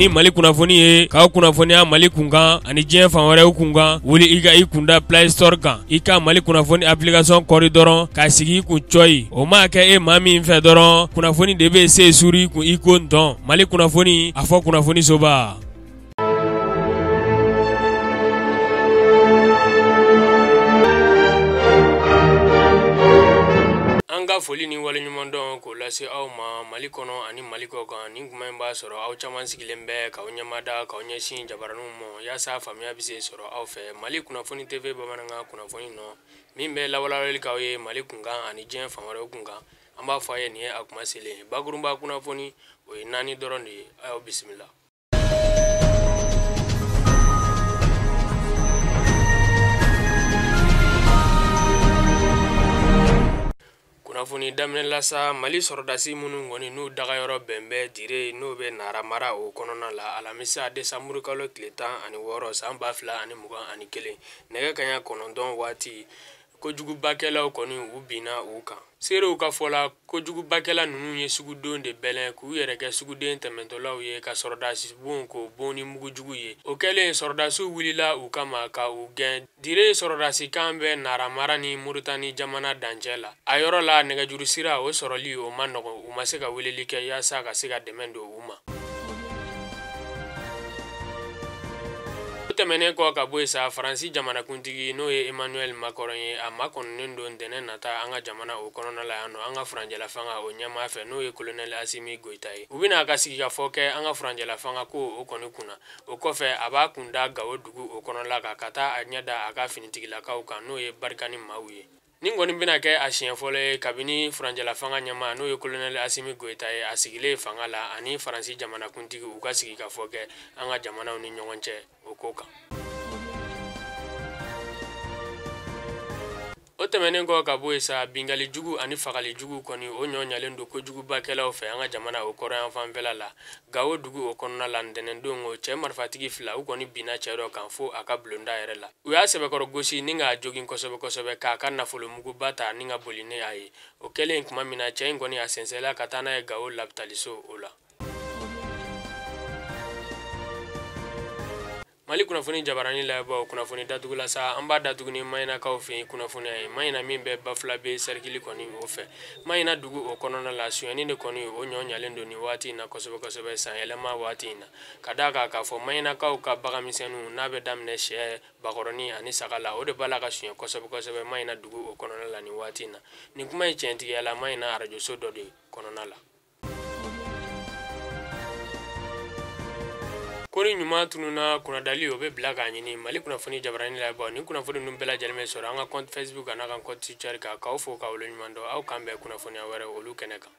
ni Mali kunnafoni ye k'aw kunnafoniya Mali kunkan ani diɲɛ fan wɛrɛw kunkan wuli i ka i kunda Play Store kan i ka Mali kunnafoni application kɔri dɔrɔn k'a sigi i kun cɔyi o ma kɛ e maa min fɛ dɔrɔn kunnafoni de bɛ se suri i kun i ko ntɔn Mali kunnafoni a fɔ kunnafoni soba. Anga foli ni wale ɲuman dɔn k'o lase aw ma Mali kɔnɔ ani Mali kɔ kan nin kuma in b'a sɔrɔ aw caman sigilen bɛ k'aw ɲɛmada k'aw ɲɛsin jabaraninw ma yaasa faamuya bɛ se sɔrɔ aw fɛ Mali kunnafoni TV bamanankan kunnafoni nɔ min bɛ lawalawali k'aw ye Mali kunkan ani diɲɛ fan wɛrɛw kunkan an b'a fɔ a ye nin ye a kuma selen bakurunba kunnafoni o ye 4 dɔrɔn de ye aw bisimila. Kunnafoni daminɛ la sa Mali sɔrɔdasi minnu kɔni n'u dagayɔrɔ bɛn bɛ dire n'o bɛ Nara mara o kɔnɔna la alamisa desanburu kalo tile 16 san 2021 nɛgɛ kanɲɛ 9 waati kojugubakɛlaw kɔni u binna u kan seerew ka fɔla kojugubakɛla ninnu ye sugudon de bɛlɛn k'u yɛrɛ kɛ suguden tɛmɛntɔlaw ye ka sɔrɔdasi bon ko bon ni mugujugu ye o kɛlen sɔrɔdasiw wulila u kama ka u gɛn dire sɔrɔdasi kan bɛ Nara mara ni Moritani jamana dancɛ la a yɔrɔ la nɛgɛjuru sira o sɔrɔli o ma nɔgɔn u ma se ka weleli kɛ yaasa ka se ka dɛmɛ don u ma. Tɛmɛnen kɔ ka bɔ sa Faransi jamanakuntigi n'o ye Emmanuel Macron ye a makɔnɔnen don ntɛnɛn nata an ka jamana o kɔnɔna la yan nɔ an ka furancɛla fanga o ɲɛmaa fɛ n'o ye colonel Assimi Goïta ye u bɛna ka sigikafɔ kɛ an ka furancɛla fanga ko o kɔni kunna o kɔfɛ a b'a kun da Gawo dugu o kɔnɔna la ka taa a ɲɛda a ka finitigilakaw kan n'o ye barikani maaw ye nin kɔni bɛna kɛ a siɲɛ fɔlɔ ye kabini furancɛla fanga ɲɛmaa n'o ye colonel Assimi Goïta ye a sigilen fanga la ani Faransi jamanakuntigi u ka sigikafɔ kɛ an ka jamanaw ni ɲɔgɔn cɛ o ko kan. O tɛmɛnen kɔ ka bɔ sa bingali jugu ani fagali jugu kɔni o ɲɔɲalen don kojugubakɛlaw fɛ an ka jamana o kɔrɔyan fanfɛla la Gawo dugu o kɔnɔna la ntɛnɛndon o cɛ marifatigi fila u kɔni binna cɛ dɔ kan fo a ka bulonda yɛrɛ la u y'a sɛbɛkɔrɔ gosi ni k'a jogin kosɛbɛ k'a ka nafolo muguba ta ni ka boli ne a ye o kɛlen kuma min na cɛ in kɔni a sɛnsɛnla ka taa n'a ye Gawo lapitaliso o la. Mali kunnafoni jabarani layɛbɔ kunnafoni datugula sa an b'a datugu ni Mayinakaw fɛ kunnafoniya ye Mayina min bɛ Bafulabe cercle kɔni o fɛ Mayina dugu o kɔnɔna la suyɛni de kɔni o ɲɔɲalen don ni waati in na kosɛbɛ san yɛlɛma waati in na ka d'a kan k'a fɔ Mayinakaw ka baganmisɛnninw n'a bɛ daminɛ sɛ bakɔrɔni ani saga la o de b'a la ka suyɛn kosɛbɛ Mayina dugu o kɔnɔna la ni waati in na nin kuma in tiɲɛtigiya la Mayina arajoso dɔ de kɔnɔna la. Kori ɲuman tununa kunnadali o bɛ bila k'a ɲini Mali kunnafoni jabarani layɛbɔ ni kunnafoni ninnu bɛɛ lajɛlen bɛ sɔrɔ an ka compte Facebook n'a ka compte Twitter kan k'aw fo k'aw waleɲuman dɔn aw kan bɛn kunnafoniya wɛrɛ olu kɛnɛ kan.